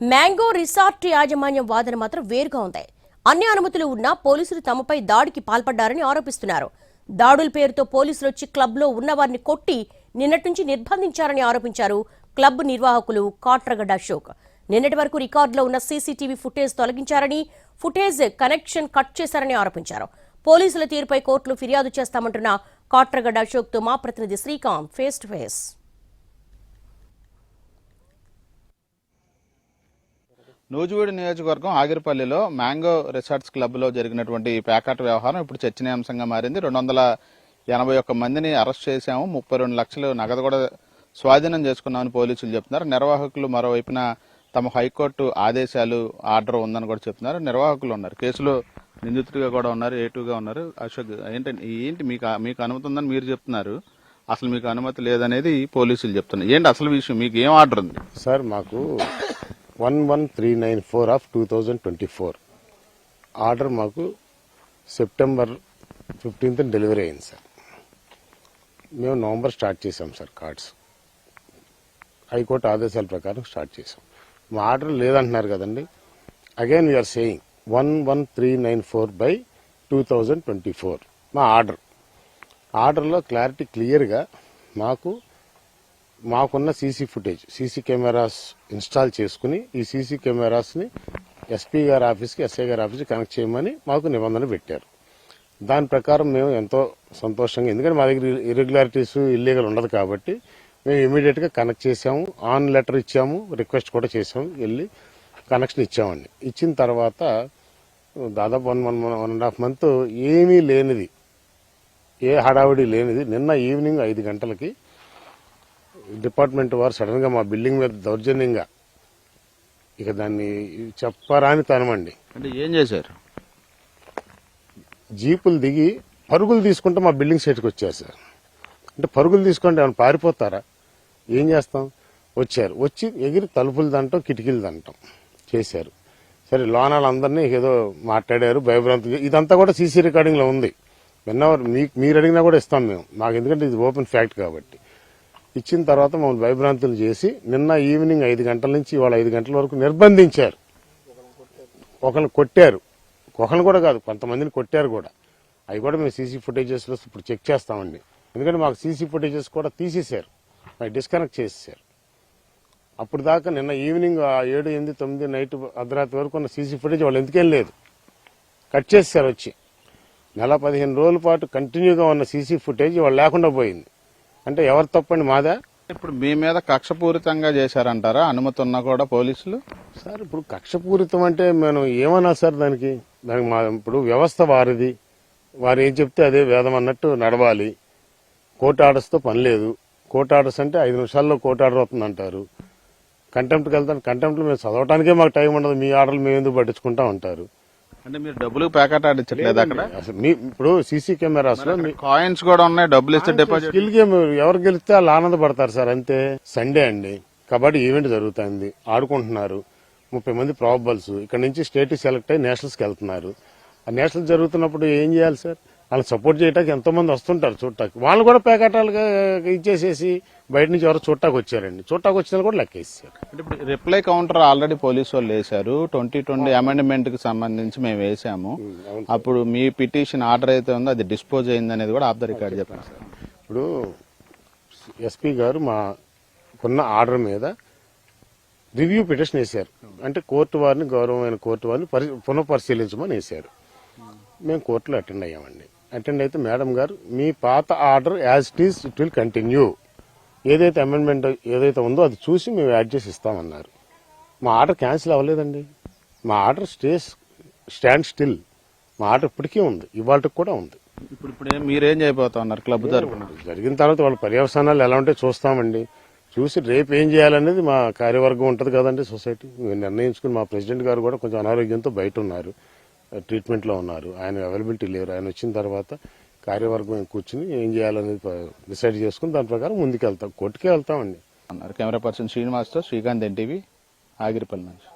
Mango resort యాజమాన్యం వాదన మాత్రం వేరుగా ఉంది. అన్ని అనుమతులు ఉన్నా పోలీసులు తమపై దాడికి పాల్పడ్డారని ఆరోపిస్తున్నారు. దాడుల పేరుతో పోలీసులు వచ్చి క్లబ్లో ఉన్నవారిని కొట్టి నిన్నటి నుంచి నిర్బంధించారని ఆరోపించారు క్లబ్ నిర్వాహకులు కాట్రగడ్డ అశోక్. నిన్నటి వరకు రికార్డులో ఉన్న సీసీటీవీ ఫుటేజ్ తొలగించారని, ఫుటేజ్ కనెక్షన్ కట్ చేశారని ఆరోపించారు. పోలీసుల తీరుపై కోర్టులో ఫిర్యాదు చేస్తామంటున్న కాట్రగడ్డ అశోక్ తో మా ప్రతినిధి Srikanth face to face. Nuzvid నియోజకవర్గం ఆగిరిపల్లిలో మ్యాంగో రిసార్ట్స్ క్లబ్లో జరిగినటువంటి ప్యాకెట్ వ్యవహారం ఇప్పుడు చర్చనీయాంశంగా మారింది. 281 మందిని అరెస్ట్ చేశాము, 32 లక్షలు నగదు కూడా స్వాధీనం చేసుకున్నామని పోలీసులు చెప్తున్నారు. నిర్వాహకులు మరోవైపున తమ హైకోర్టు ఆదేశాలు ఆర్డర్ ఉందని కూడా చెప్తున్నారు. నిర్వాహకులు ఉన్నారు, కేసులో నిందితుడిగా కూడా ఉన్నారు, ఏటుగా ఉన్నారు. అశోక్, ఏంటి మీకు అనుమతి ఉందని మీరు చెప్తున్నారు, అసలు మీకు అనుమతి లేదనేది పోలీసులు చెప్తున్నారు. ఏంటి అసలు విషయం, మీకు ఏం ఆర్డర్ ఉంది? సార్, మాకు 11394 ఆఫ్ 2024 ఆర్డర్ మాకు సెప్టెంబర్ 15th డెలివరీ అయింది సార్. మేము నవంబర్ స్టార్ట్ చేసాం సార్ కార్డ్స్. హైకోర్టు ఆదేశాల ప్రకారం స్టార్ట్ చేసాం. మా ఆర్డర్ లేదంటున్నారు కదండి. అగైన్ వీఆర్ సేయింగ్ 11394/2024 మా ఆర్డర్లో క్లారిటీ క్లియర్గా మాకున్న CC footage, CC cameras install చేసుకుని ఈ సీసీ కెమెరాస్ని ఎస్పీ గారి ఆఫీస్కి, ఎస్ఐ గారి ఆఫీస్కి కనెక్ట్ చేయమని మాకు నిబంధన పెట్టారు. దాని ప్రకారం మేము ఎంతో సంతోషంగా, ఎందుకంటే మా దగ్గర ఇర్రెగ్యులారిటీస్, ఇల్లీగల్ ఉండదు కాబట్టి మేము ఇమీడియట్గా కనెక్ట్ చేసాము. ఆన్ లెటర్ ఇచ్చాము, రిక్వెస్ట్ కూడా చేసాము, వెళ్ళి కనెక్షన్ ఇచ్చామండి. ఇచ్చిన తర్వాత దాదాపు 1.5 month ఏమీ లేనిది, ఏ హడావిడి లేనిది, నిన్న ఈవినింగ్ 5 గంటలకి డిపార్ట్మెంట్ వారు సడన్ గా మా బిల్డింగ్ మీద దౌర్జన్యంగా, ఇక దాన్ని చెప్పరాని తనమండి. అంటే ఏం చేశారు? జీపులు దిగి పరుగులు తీసుకుంటే మా బిల్డింగ్ సైట్కి వచ్చారు సార్. అంటే పరుగులు తీసుకుంటే ఏమైనా పారిపోతారా? ఏం చేస్తాం? వచ్చి ఎగిరి తలుపులు దంటాం, కిటికీలు దంటాం చేశారు. సరే, లోనాలందరినీ ఏదో మాట్లాడారు, భయభ్రాంతి. ఇదంతా కూడా సీసీ రికార్డింగ్ లో ఉంది. విన్నవారు మీరు అడిగినా కూడా ఇస్తాం మేము, మాకు ఎందుకంటే ఇది ఓపెన్ ఫ్యాక్ట్ కాబట్టి. ఇచ్చిన తర్వాత మమ్మల్ని భయభ్రాంతులు చేసి నిన్న ఈవినింగ్ 5 గంటల నుంచి ఇవాళ 5 గంటల వరకు నిర్బంధించారు. ఒకరిని కొట్టారు, ఒకరిని కూడా కాదు, కొంతమందిని కొట్టారు కూడా. అవి కూడా మేము సీసీ ఫుటేజెస్ లో ఇప్పుడు చెక్ చేస్తామండి. ఎందుకంటే మాకు సీసీ ఫుటేజెస్ కూడా తీసేశారు, మాకు డిస్కనెక్ట్ చేసేసారు. అప్పుడు దాకా నిన్న ఈవినింగ్ 7, 8, 9 నైట్ అర్ధరాత్రి వరకు ఉన్న సీసీ ఫుటేజ్ వాళ్ళు ఎందుకేం లేదు, కట్ చేసేసారు. వచ్చి 15 రోజుల పాటు కంటిన్యూగా ఉన్న సీసీ ఫుటేజ్ వాళ్ళు లేకుండా పోయింది. అంటే ఎవరు తప్పండి, మాదా? ఇప్పుడు మీ మీద కక్షపూరితంగా చేశారంటారా, అనుమతి ఉన్నా కూడా పోలీసులు? సార్, ఇప్పుడు కక్షపూరితం అంటే మనం ఏమన్నా సార్, దానికి ఇప్పుడు వ్యవస్థ వారిది, వారు ఏం చెప్తే అదే వేదం అన్నట్టు నడవాలి. కోర్టు ఆర్డర్స్తో పని లేదు. కోర్టు ఆర్డర్స్ అంటే 5 నిమిషాల్లో కోర్టు ఆర్డర్ అవుతుంది అంటారు. కంటెంప్ట్కి వెళ్తాను, కంటెంప్ట్లో మేము చదవటానికే మాకు టైం ఉండదు, మీ ఆర్డర్లు మేము ఎందుకు పట్టించుకుంటా ఉంటారు. అంటే మీరు డబ్బులు ప్యాకెట్ ఆడించట్లేదు అక్కడ? ఇప్పుడు సీసీ కెమెరాస్ లో కాయిన్స్ కూడా ఉన్నాయి, డబ్బులు ఇస్తే డిపాజిట్. స్కిల్ గేమ్ ఎవరు గెలిస్తే వాళ్ళు ఆనందపడతారు సార్, అంతే. సండే అండి, కబడ్డీ ఈవెంట్ జరుగుతుంది, ఆడుకుంటున్నారు. 30 మంది ప్రాబబుల్స్ ఇక్కడ నుంచి స్టేట్ సెలెక్ట్ అయ్యి నేషనల్స్ కి వెళ్తున్నారు. ఆ నేషనల్ జరుగుతున్నప్పుడు ఏం చేయాలి సార్? వాళ్ళని సపోర్ట్ చేయడానికి ఎంతో మంది వస్తుంటారు చూడటానికి. వాళ్ళు కూడా ప్యాకెటాలుగా ఇచ్చేసేసి బయట నుంచి ఎవరు చూడటానికి వచ్చారండి. చూడటానికి వచ్చిన కూడా లెక్కేసారు. అంటే ఇప్పుడు రిప్లై కౌంటర్ ఆల్రెడీ పోలీసు వాళ్ళు వేశారు. 2020 అమెండ్మెంట్ కి సంబంధించి మేము వేసాము. అప్పుడు మీ పిటిషన్ ఆర్డర్ అయితే ఉందో అది డిస్పోజ్ అయింది అనేది కూడా ఆఫ్ ద రికార్డ్ చెప్పారు సార్. ఇప్పుడు ఎస్పీ గారు మాకున్న ఆర్డర్ మీద రివ్యూ పిటిషన్ వేశారు. అంటే కోర్టు వారిని, గౌరవమైన కోర్టు వారిని పునఃపరిశీలించమని వేశారు. మేము కోర్టులో అటెండ్ అయ్యామండి. అటెండ్ అయితే మేడం గారు, మీ పాత order as it is it will continue, ఏదైతే అమెండ్మెంట్ ఏదైతే ఉందో అది చూసి మేము యాడ్ చేసి ఇస్తామన్నారు. మా ఆర్డర్ క్యాన్సిల్ అవ్వలేదండి. మా ఆర్డర్ స్టాండ్ స్టిల్. మా ఆర్డర్ ఇప్పటికీ ఉంది, ఇవాళకి కూడా ఉంది. ఇప్పుడు మీరేం చేయబోతా ఉన్నారు? క్లబ్ తరఫున జరిగిన తర్వాత వాళ్ళ పర్యవసానాలు ఎలా ఉంటే చూస్తామండి. చూసి రేపు ఏం చేయాలనేది మా కార్యవర్గం ఉంటుంది కదండి, సొసైటీ నిర్ణయించుకుని. మా ప్రెసిడెంట్ గారు కూడా కొంచెం అనారోగ్యంతో బయట ఉన్నారు, ట్రీట్మెంట్ లో ఉన్నారు. ఆయన అవైలబిలిటీ లేరు. ఆయన వచ్చిన తర్వాత కార్యవర్గం కూర్చుని ఏం చేయాలనేది డిసైడ్ చేసుకుని దాని ప్రకారం ముందుకు వెళ్తాం, కోర్టుకే వెళ్తామండి. కెమెరా పర్సన్ శ్రీనివాస్తో శ్రీకాంత్, ఎన్టీవీ, ఆగిరిపల్లి నుంచి.